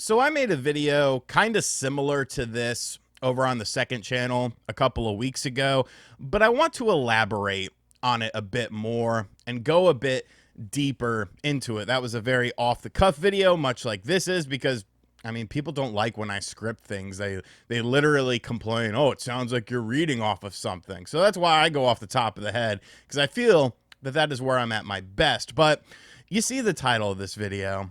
So I made a video kind of similar to this over on the second channel a couple of weeks ago, but I want to elaborate on it a bit more and go a bit deeper into it. That was a very off the cuff video, much like this is, because I mean, people don't like when I script things. They literally complain, "Oh, it sounds like you're reading off of something." So that's why I go off the top of the head, because I feel that that is where I'm at my best. But you see the title of this video.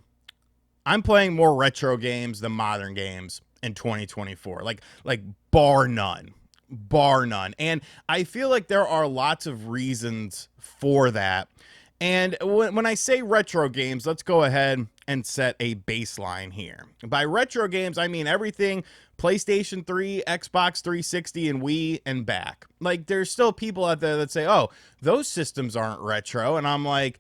I'm playing more retro games than modern games in 2024. Like bar none. Bar none. And I feel like there are lots of reasons for that. And when I say retro games, let's go ahead and set a baseline here. By retro games, I mean everything PlayStation 3, Xbox 360, and Wii and back. Like, there's still people out there that say, "Oh, those systems aren't retro." And I'm like,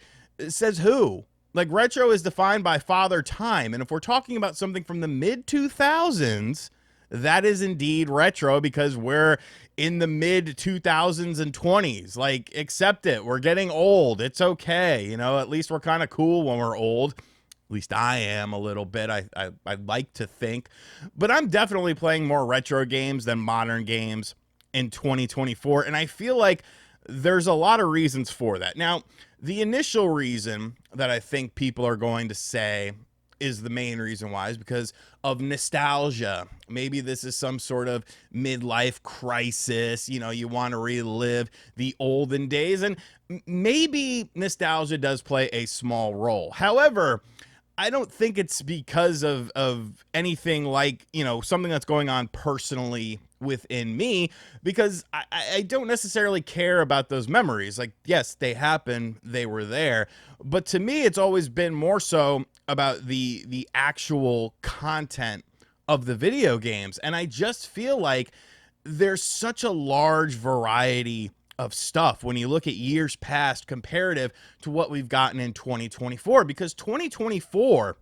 says who? Like, retro is defined by Father Time. And if we're talking about something from the mid 2000s, that is indeed retro because we're in the mid 2000s and 20s. Like, accept it. We're getting old. It's okay. You know, at least we're kind of cool when we're old. At least I am a little bit. I like to think. But I'm definitely playing more retro games than modern games in 2024. And I feel like there's a lot of reasons for that. Now, the initial reason that I think people are going to say is the main reason why is because of nostalgia. Maybe this is some sort of midlife crisis. You know, you want to relive the olden days, and maybe nostalgia does play a small role. However, I don't think it's because of anything like, you know, something that's going on personally within me, because I don't necessarily care about those memories. Like, yes, they happen, they were there, but to me, it's always been more so about the actual content of the video games. And I just feel like there's such a large variety of stuff when you look at years past comparative to what we've gotten in 2024, because 2024,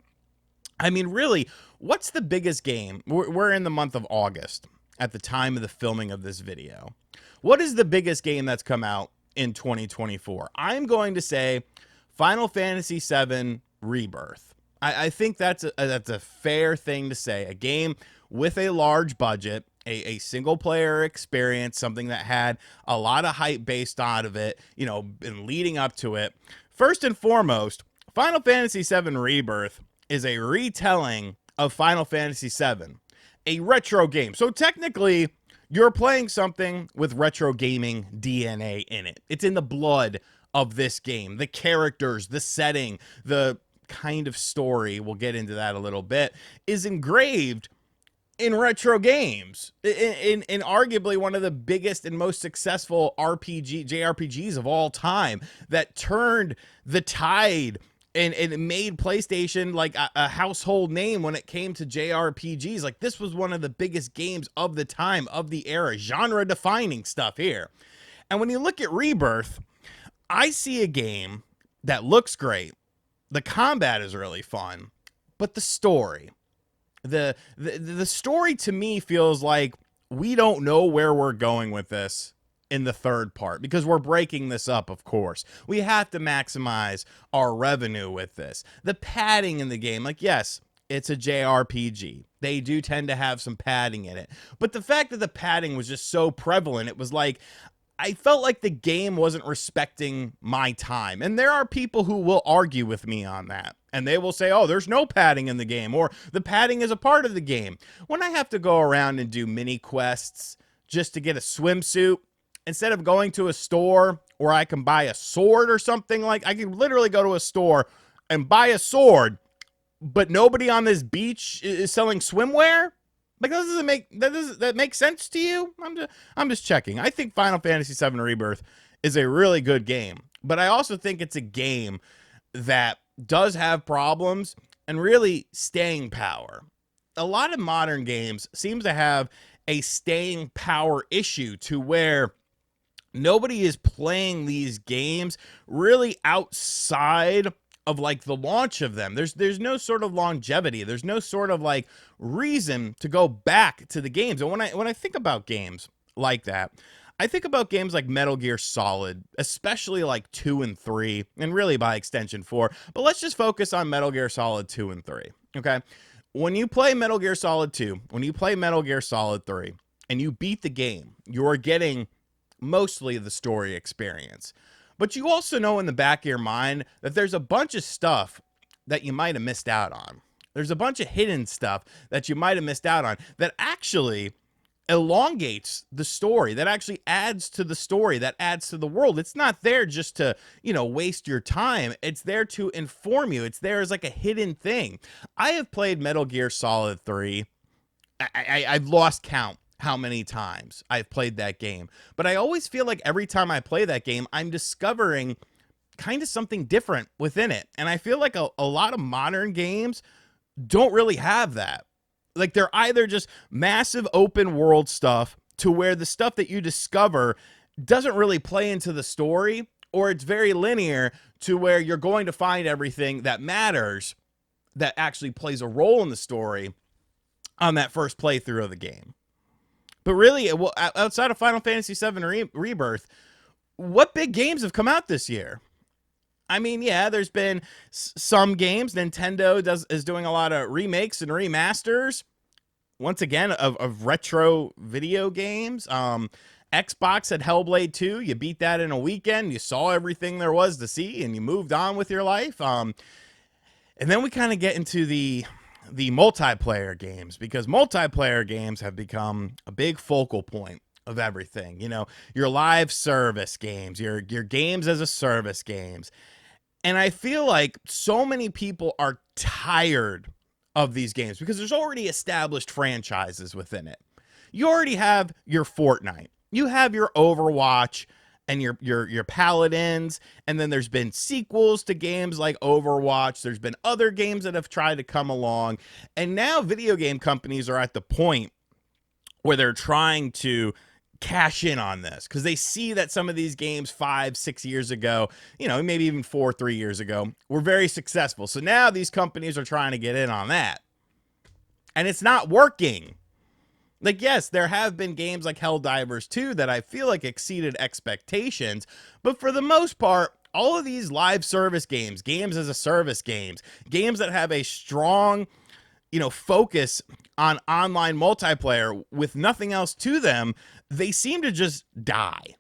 I mean, really, what's the biggest game? We're in the month of August at the time of the filming of this video. What is the biggest game that's come out in 2024? I'm going to say Final Fantasy VII Rebirth. I think that's a fair thing to say. A game with a large budget, a single player experience, something that had a lot of hype based out of it, you know, and leading up to it. First and foremost, Final Fantasy VII Rebirth is a retelling of Final Fantasy VII, a retro game. So technically, you're playing something with retro gaming DNA in it. It's in the blood of this game. The characters, the setting, the kind of story, we'll get into that a little bit, is engraved in retro games, in arguably one of the biggest and most successful JRPGs of all time, that turned the tide and it made PlayStation like a household name when it came to JRPGs. Like, this was one of the biggest games of the time, of the era, genre defining stuff here. And when you look at Rebirth, I see a game that looks great. The combat is really fun, but the story, the story to me feels like we don't know where we're going with this in the third part, because we're breaking this up. Of course, we have to maximize our revenue with this. The padding in the game, like, yes, it's a JRPG. They do tend to have some padding in it, but the fact that the padding was just so prevalent, it was like, I felt like the game wasn't respecting my time. And there are people who will argue with me on that. And they will say, "Oh, there's no padding in the game," or "the padding is a part of the game." When I have to go around and do mini quests just to get a swimsuit, instead of going to a store where I can buy a sword or something, like, I can literally go to a store and buy a sword, but nobody on this beach is selling swimwear. Like, that make sense to you? I'm just checking. I think Final Fantasy VII Rebirth is a really good game, but I also think it's a game that does have problems and really staying power. A lot of modern games seems to have a staying power issue, to where nobody is playing these games really outside of like the launch of them. There's no sort of longevity. There's no sort of like reason to go back to the games. And when I think about games like that, I think about games like Metal Gear Solid, especially like 2 and 3, and really by extension 4. But let's just focus on Metal Gear Solid 2 and 3. Okay? when you play Metal Gear Solid 2, when you play Metal Gear Solid 3, and you beat the game, you're getting mostly the story experience. But you also know in the back of your mind that there's a bunch of stuff that you might have missed out on. There's a bunch of hidden stuff that you might have missed out on that actually elongates the story, that actually adds to the story, that adds to the world. It's not there just to, waste your time. It's there to inform you. It's there as like a hidden thing. I have played Metal Gear Solid 3. I've lost count how many times I've played that game. But I always feel like every time I play that game, I'm discovering kind of something different within it. And I feel like a lot of modern games don't really have that. Like they're either just massive open world stuff to where the stuff that you discover doesn't really play into the story, or it's very linear to where you're going to find everything that matters that actually plays a role in the story on that first playthrough of the game. But really, outside of Final Fantasy VII Rebirth, what big games have come out this year? I mean, yeah, there's been some games. Nintendo is doing a lot of remakes and remasters, once again, of retro video games. Xbox had Hellblade 2. You beat that in a weekend. You saw everything there was to see, and you moved on with your life. And then we kind of get into the multiplayer games, because multiplayer games have become a big focal point of everything. Your live service games, your games as a service games. And I feel like so many people are tired of these games because there's already established franchises within it. You already have your Fortnite. You have your Overwatch and your Paladins, and then there's been sequels to games like Overwatch. There's been other games that have tried to come along, and now video game companies are at the point where they're trying to cash in on this because they see that some of these games 5-6 years ago, maybe even 3 years ago, were very successful. So now these companies are trying to get in on that, and it's not working. Like, yes, there have been games like Helldivers 2 that I feel like exceeded expectations, but for the most part, all of these live service games, games as a service games that have a strong, focus on online multiplayer with nothing else to them, they seem to just die.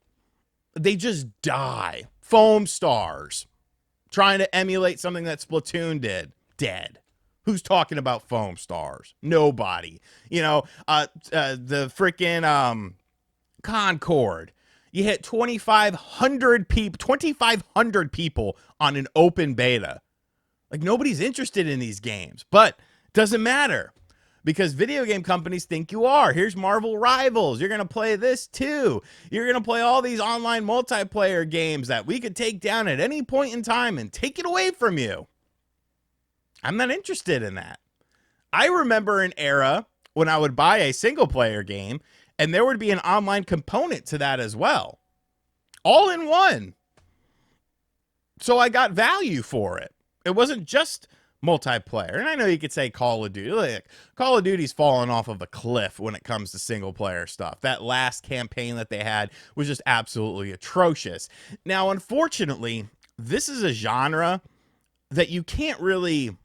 They just die. Foam Stars, trying to emulate something that Splatoon did, dead. Who's talking about Foam Stars? Nobody. The freaking Concord. You hit 2,500 people on an open beta. Like, nobody's interested in these games, but doesn't matter because video game companies think you are. Here's Marvel Rivals. You're going to play this too. You're going to play all these online multiplayer games that we could take down at any point in time and take it away from you. I'm not interested in that. I remember an era when I would buy a single player game and there would be an online component to that as well. All in one. So I got value for it. It wasn't just multiplayer. And I know you could say Call of Duty. Like, Call of Duty's fallen off of a cliff when it comes to single player stuff. That last campaign that they had was just absolutely atrocious. Now, unfortunately, this is a genre that you can't really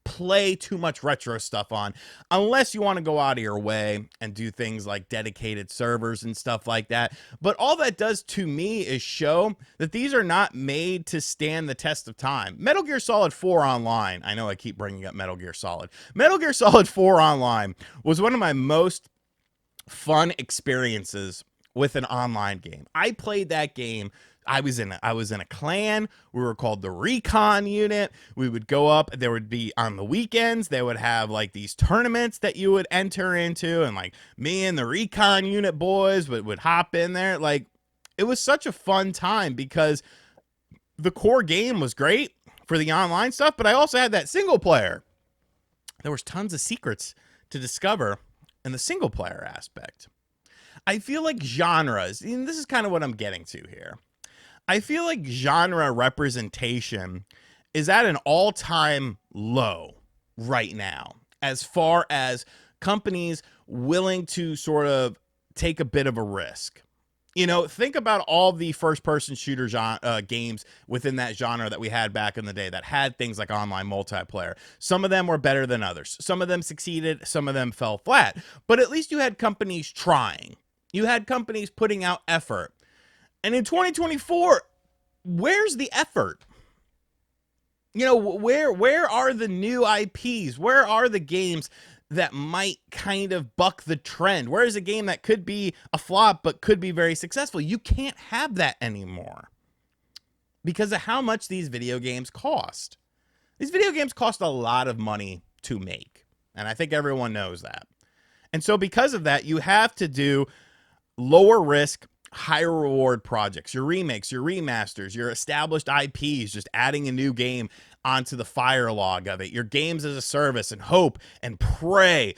play too much retro stuff on unless you want to go out of your way and do things like dedicated servers and stuff like that. But all that does to me is show that these are not made to stand the test of time. Metal Gear Solid 4 Online, I know I keep bringing up Metal Gear Solid. Metal Gear Solid 4 Online was one of my most fun experiences with an online game. I played that game. I was in a clan. We were called the Recon Unit. We would go up. There would be on the weekends, they would have like these tournaments that you would enter into, and like me and the Recon Unit boys would hop in there. Like, it was such a fun time because the core game was great for the online stuff, but I also had that single player. There was tons of secrets to discover in the single player aspect. I feel like genres, and this is kind of what I'm getting to here. I feel like genre representation is at an all-time low right now, as far as companies willing to sort of take a bit of a risk. You know, think about all the first-person shooter games within that genre that we had back in the day that had things like online multiplayer. Some of them were better than others. Some of them succeeded, some of them fell flat. But at least you had companies trying. You had companies putting out effort. And in 2024, where's the effort? You know, where are the new IPs? Where are the games that might kind of buck the trend? Where is a game that could be a flop but could be very successful? You can't have that anymore because of how much these video games cost. These video games cost a lot of money to make, and I think everyone knows that. And so because of that, you have to do lower risk, higher reward projects, your remakes, your remasters, your established IPs, just adding a new game onto the fire log of it, your games as a service, and hope and pray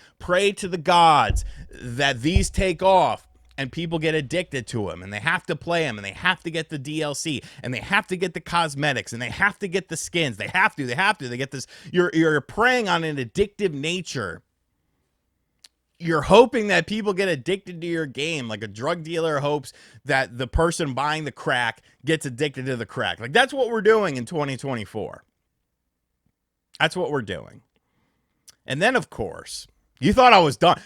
to the gods that these take off and people get addicted to them and they have to play them and they have to get the DLC and they have to get the cosmetics and they have to get the skins. They get this. You're preying on an addictive nature. You're hoping that people get addicted to your game, like a drug dealer hopes that the person buying the crack gets addicted to the crack. Like, that's what we're doing in 2024. That's what we're doing. And then, of course, you thought I was done.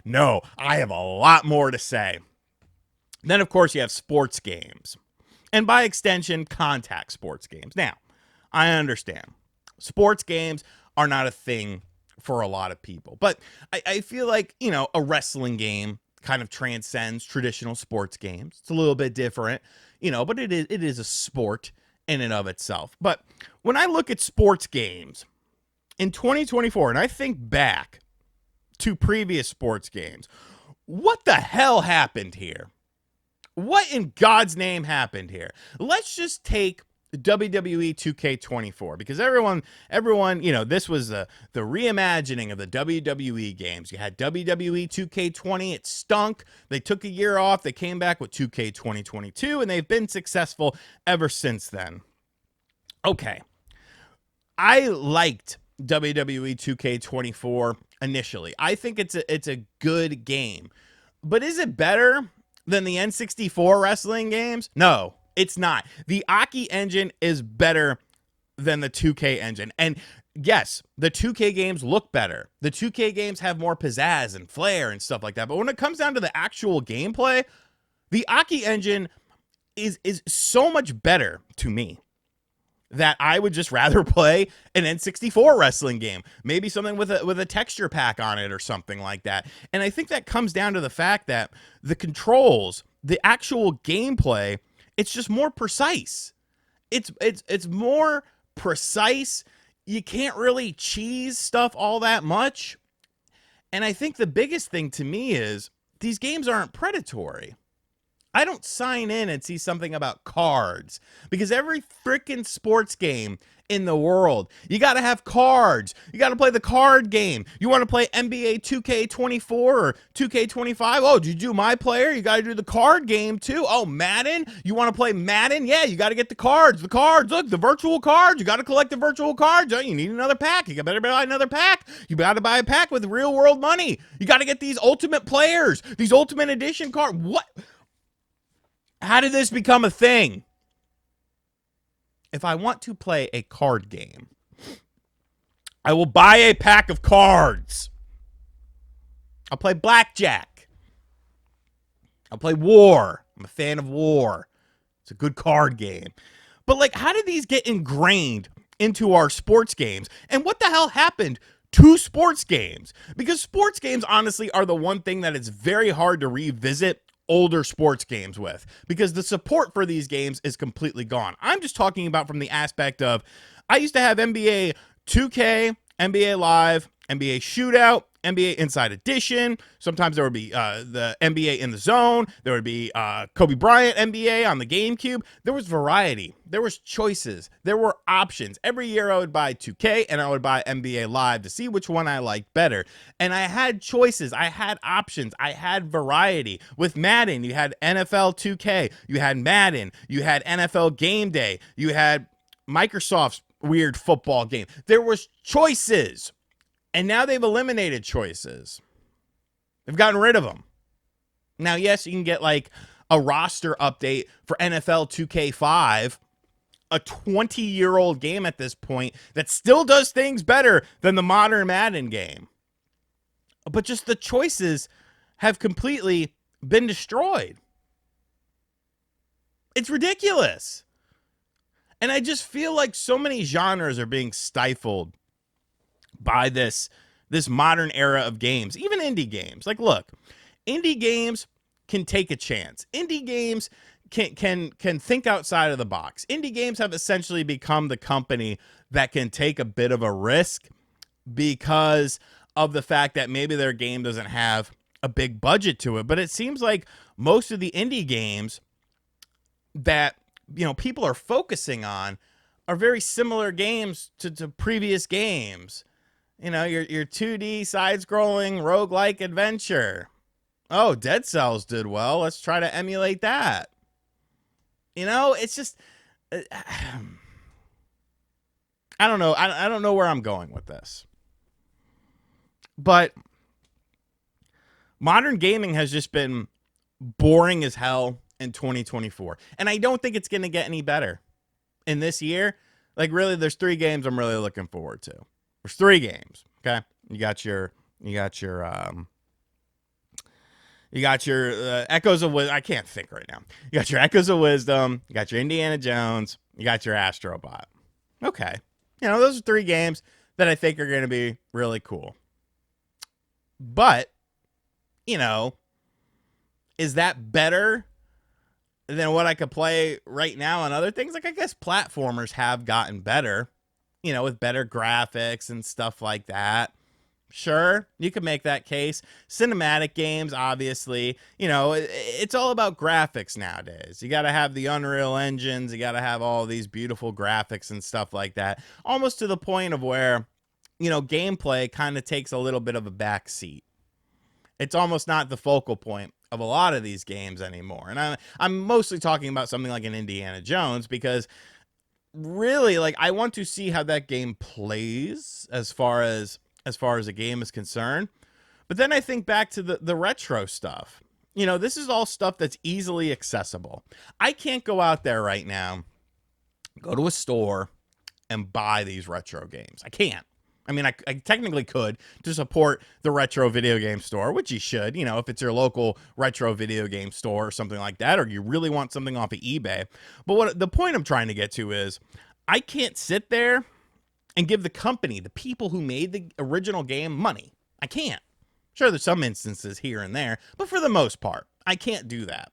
No, I have a lot more to say. Then, of course, you have sports games. And by extension, contact sports games. Now, I understand. Sports games are not a thing for a lot of people. But I feel like, you know, a wrestling game kind of transcends traditional sports games. It's a little bit different, you know, but it is a sport in and of itself. But when I look at sports games in 2024 and I think back to previous sports games, what the hell happened here? What in God's name happened here? Let's just take WWE 2K24, because everyone, you know, this was the reimagining of the WWE games. You had WWE 2K20, it stunk. They took a year off. They came back with 2K 2022, and they've been successful ever since then. Okay. I liked WWE 2K24 initially. I think it's a good game. But is it better than the N64 wrestling games? No. It's not. The Aki engine is better than the 2K engine. And yes, the 2K games look better. The 2K games have more pizzazz and flair and stuff like that. But when it comes down to the actual gameplay, the Aki engine is so much better to me that I would just rather play an N64 wrestling game. Maybe something with a texture pack on it or something like that. And I think that comes down to the fact that the controls, the actual gameplay, it's just more precise. It's more precise. You can't really cheese stuff all that much. And I think the biggest thing to me is these games aren't predatory. I don't sign in and see something about cards, because every freaking sports game in the world, you got to have cards. You got to play the card game. You want to play NBA 2K24 or 2K25? Oh, did you do My Player? You got to do the card game too. Oh, Madden? You want to play Madden? Yeah, you got to get the cards. The cards. Look, the virtual cards. You got to collect the virtual cards. Oh, you need another pack. You better buy another pack. You got to buy a pack with real world money. You got to get these ultimate players, these ultimate edition cards. What? How did this become a thing? If I want to play a card game, I will buy a pack of cards. I'll play blackjack. I'll play War. I'm a fan of War. It's a good card game. But, like, how did these get ingrained into our sports games? And what the hell happened to sports games? Because sports games, honestly, are the one thing that it's very hard to revisit older sports games with, because the support for these games is completely gone. I'm just talking about from the aspect of, I used to have NBA 2K, NBA Live, NBA Shootout, NBA Inside Edition. Sometimes there would be the NBA in the Zone. There would be Kobe Bryant NBA on the GameCube. There was variety. There was choices. There were options. Every year I would buy 2K and I would buy NBA Live to see which one I liked better. And I had choices. I had options. I had variety. With Madden, you had NFL 2K. You had Madden. You had NFL Game Day. You had Microsoft's weird football game. There was choices. And now they've eliminated choices. They've gotten rid of them. Now, yes, you can get like a roster update for NFL 2K5, a 20-year-old game at this point that still does things better than the modern Madden game. But just the choices have completely been destroyed. It's ridiculous. And I just feel like so many genres are being stifled by this modern era of games, even indie games. Like, look, indie games can take a chance. Indie games can think outside of the box. Indie games have essentially become the company that can take a bit of a risk because of the fact that maybe their game doesn't have a big budget to it. But it seems like most of the indie games that, you know, people are focusing on are very similar games to previous games. You know, your 2D side-scrolling roguelike adventure. Oh, Dead Cells did well. Let's try to emulate that. You know, it's just I don't know. I don't know where I'm going with this. But modern gaming has just been boring as hell in 2024. And I don't think it's going to get any better in this year. Like, really, there's 3 games I'm really looking forward to. There's 3 games, okay? You got your Echoes of Wisdom. I can't think right now. You got your Echoes of Wisdom. You got your Indiana Jones. You got your Astrobot. Okay. You know, those are 3 games that I think are going to be really cool. But, you know, is that better than what I could play right now on other things? Like, I guess platformers have gotten better, you know, with better graphics and stuff like that. Sure, you could make that case. Cinematic games, obviously, you know, it's all about graphics nowadays. You got to have the Unreal Engines. You got to have all these beautiful graphics and stuff like that, almost to the point of where, you know, gameplay kind of takes a little bit of a back seat. It's almost not the focal point of a lot of these games anymore. And I'm mostly talking about something like an Indiana Jones, because really, like, I want to see how that game plays as far as a game is concerned. But then I think back to the retro stuff. You know, this is all stuff that's easily accessible. I can't go out there right now, go to a store, and buy these retro games. I can't. I mean, I technically could to support the retro video game store, which you should, you know, if it's your local retro video game store or something like that, or you really want something off of eBay. But what the point I'm trying to get to is, I can't sit there and give the company, the people who made the original game, money. I can't. Sure, there's some instances here and there, but for the most part, I can't do that.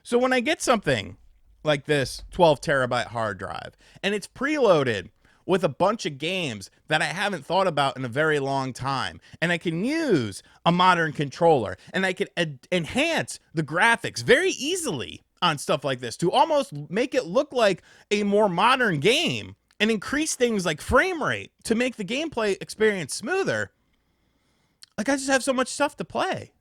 So when I get something like this 12 terabyte hard drive, and it's preloaded with a bunch of games that I haven't thought about in a very long time, and I can use a modern controller, and I can enhance the graphics very easily on stuff like this to almost make it look like a more modern game, and increase things like frame rate to make the gameplay experience smoother. Like, I just have so much stuff to play.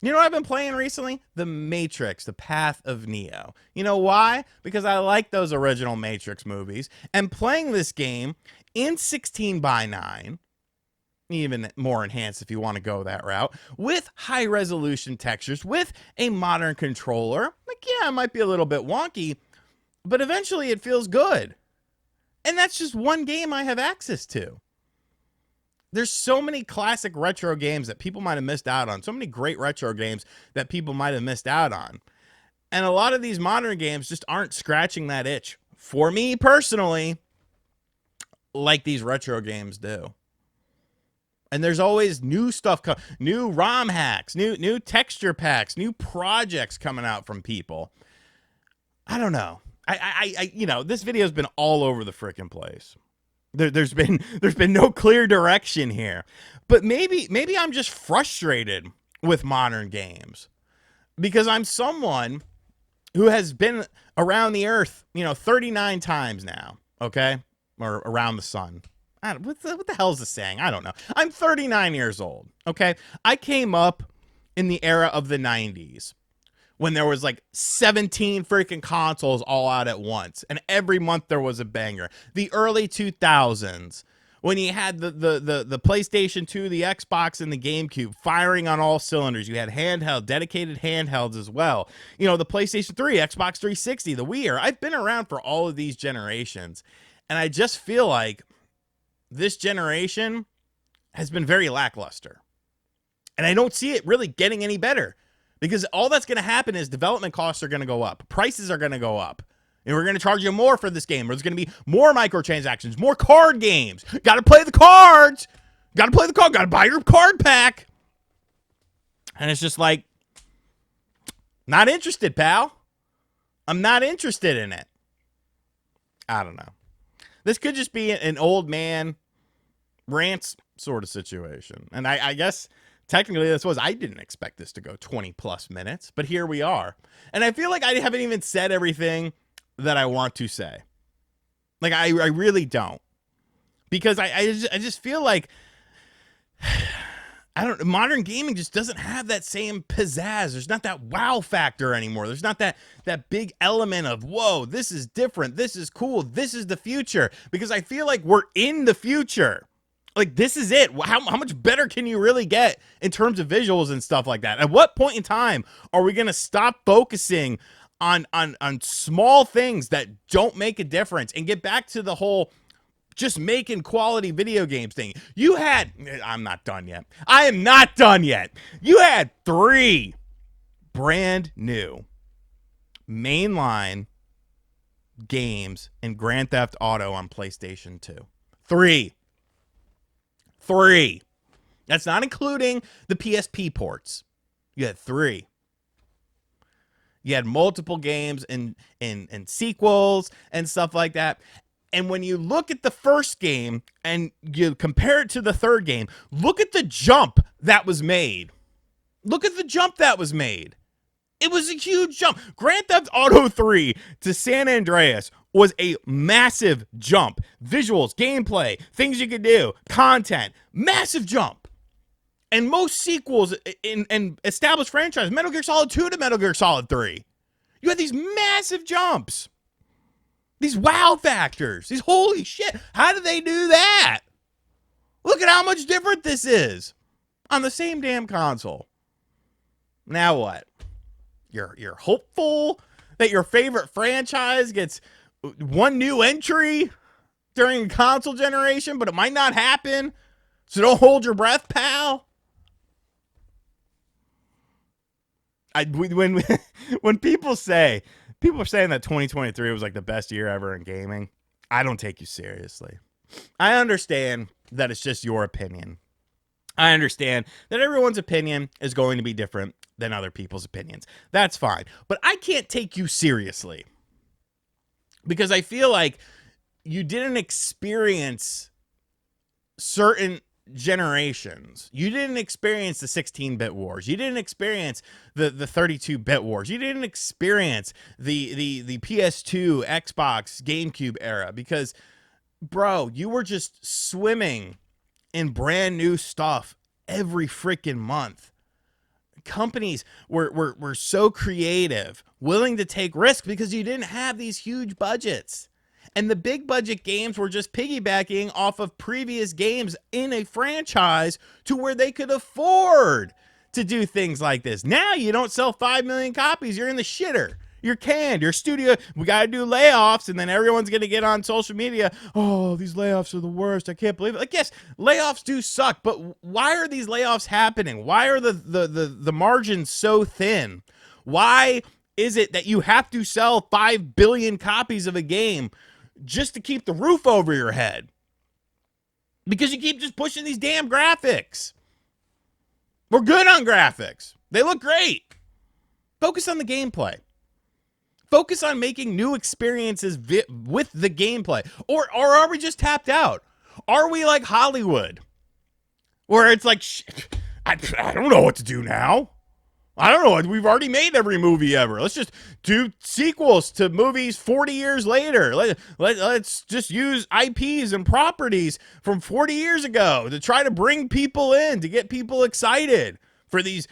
You know what I've been playing recently? The Matrix, The Path of Neo. You know why? Because I like those original Matrix movies. And playing this game in 16:9, even more enhanced if you want to go that route, with high resolution textures, with a modern controller. Like, yeah, it might be a little bit wonky, but eventually it feels good. And that's just one game I have access to. There's so many classic retro games that people might have missed out on. So many great retro games that people might have missed out on. And a lot of these modern games just aren't scratching that itch, for me personally, like these retro games do. And there's always new stuff, new ROM hacks, new texture packs, new projects coming out from people. I don't know. You know, this video's been all over the freaking place. There's been no clear direction here, but maybe I'm just frustrated with modern games, because I'm someone who has been around the earth, you know, 39 times now. Okay, or around the sun. What the hell is the saying? I don't know. I'm 39 years old. Okay, I came up in the era of the 90s. When there was like 17 freaking consoles all out at once, and every month there was a banger. The early 2000s, when you had the PlayStation 2, the Xbox, and the GameCube firing on all cylinders. You had dedicated handhelds as well. You know, the PlayStation 3, Xbox 360, the Wii. I've been around for all of these generations, and I just feel like this generation has been very lackluster. And I don't see it really getting any better, because all that's going to happen is development costs are going to go up. Prices are going to go up. And we're going to charge you more for this game. There's going to be more microtransactions, more card games. Got to play the cards. Got to play the card. Got to buy your card pack. And it's just like, not interested, pal. I'm not interested in it. I don't know. This could just be an old man rants sort of situation. And I guess technically this was, I didn't expect this to go 20 plus minutes, but here we are. And I feel like I haven't even said everything that I want to say. Like, I really don't. Because I just feel like, modern gaming just doesn't have that same pizzazz. There's not that wow factor anymore. There's not that big element of, whoa, this is different. This is cool. This is the future. Because I feel like we're in the future. Like, this is it. How much better can you really get in terms of visuals and stuff like that? At what point in time are we going to stop focusing on small things that don't make a difference and get back to the whole just making quality video games thing? I'm not done yet. I am not done yet. You had 3 brand new mainline games in Grand Theft Auto on PlayStation 2. 3. That's not including the PSP ports. You had 3. You had multiple games and sequels and stuff like that. And when you look at the first game and you compare it to the third game, look at the jump that was made. Look at the jump that was made. It was a huge jump. Grand Theft Auto 3 to San Andreas was a massive jump. Visuals, gameplay, things you could do, content, massive jump. And most sequels in established franchise, Metal Gear Solid 2 to Metal Gear Solid 3, you had these massive jumps. These wow factors. These holy shit. How did they do that? Look at how much different this is on the same damn console. Now what? You're hopeful that your favorite franchise gets one new entry during console generation, but it might not happen. So don't hold your breath, pal. When people are saying that 2023 was like the best year ever in gaming, I don't take you seriously. I understand that it's just your opinion. I understand that everyone's opinion is going to be different than other people's opinions. That's fine. But I can't take you seriously because I feel like you didn't experience certain generations. You didn't experience the 16-bit wars. You didn't experience the 32-bit wars. You didn't experience the PS2, Xbox, GameCube era because, bro, you were just swimming in brand new stuff every freaking month. Companies were so creative, willing to take risks because you didn't have these huge budgets. And the big budget games were just piggybacking off of previous games in a franchise to where they could afford to do things like this. Now you don't sell 5 million copies. You're in the shitter. You're canned. Your studio, we got to do layoffs, and then everyone's going to get on social media. Oh, these layoffs are the worst. I can't believe it. Like, yes, layoffs do suck, but why are these layoffs happening? Why are the margins so thin? Why is it that you have to sell 5 billion copies of a game just to keep the roof over your head? Because you keep just pushing these damn graphics. We're good on graphics. They look great. Focus on the gameplay. Focus on making new experiences with the gameplay. Or are we just tapped out? Are we like Hollywood? Where it's like, I don't know what to do now. I don't know. We've already made every movie ever. Let's just do sequels to movies 40 years later. Let's just use IPs and properties from 40 years ago to try to bring people in, to get people excited for these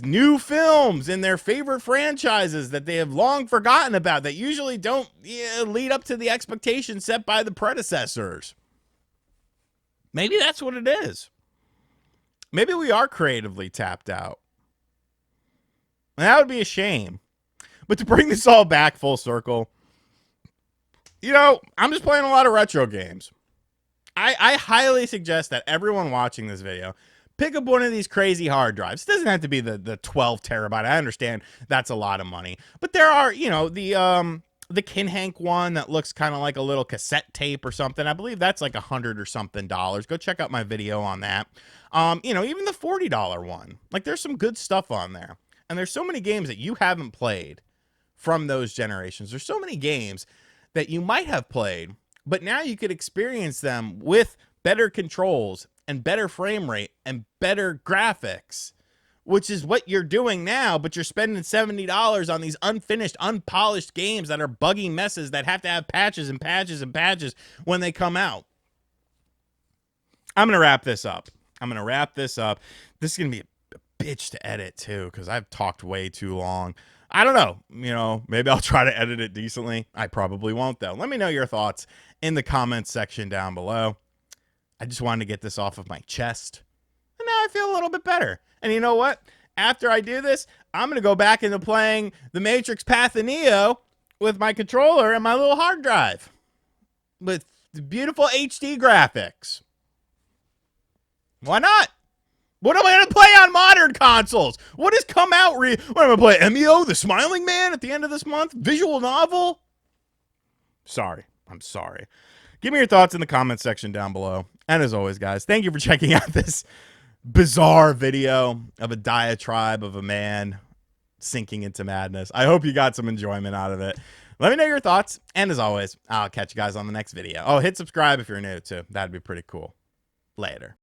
new films and their favorite franchises that they have long forgotten about, that usually don't lead up to the expectations set by the predecessors. Maybe that's what it is. Maybe we are creatively tapped out. And that would be a shame. But to bring this all back full circle, I'm just playing a lot of retro games. I highly suggest that everyone watching this video pick up one of these crazy hard drives. It doesn't have to be the 12 terabyte. I understand that's a lot of money. But there are, the Kinhank one that looks kind of like a little cassette tape or something. I believe that's like $100 or something. Go check out my video on that. Even the $40 one. Like, there's some good stuff on there. And there's so many games that you haven't played from those generations. There's so many games that you might have played, but now you could experience them with better controls and better frame rate and better graphics, which is what you're doing now, but you're spending $70 on these unfinished, unpolished games that are buggy messes that have to have patches and patches and patches when they come out. I'm going to wrap this up. This is going to be a bitch to edit too, because I've talked way too long. I don't know. Maybe I'll try to edit it decently. I probably won't, though. Let me know your thoughts in the comments section down below. I just wanted to get this off of my chest. And now I feel a little bit better. And you know what? After I do this, I'm going to go back into playing The Matrix Path of Neo with my controller and my little hard drive with beautiful HD graphics. Why not? What am I going to play on modern consoles? What has come out? What am I going to play? Emio, the Smiling Man at the end of this month? Visual novel? Sorry. I'm sorry. Give me your thoughts in the comments section down below. And as always, guys, thank you for checking out this bizarre video of a diatribe of a man sinking into madness. I hope you got some enjoyment out of it. Let me know your thoughts. And as always, I'll catch you guys on the next video. Oh, hit subscribe if you're new too. That'd be pretty cool. Later.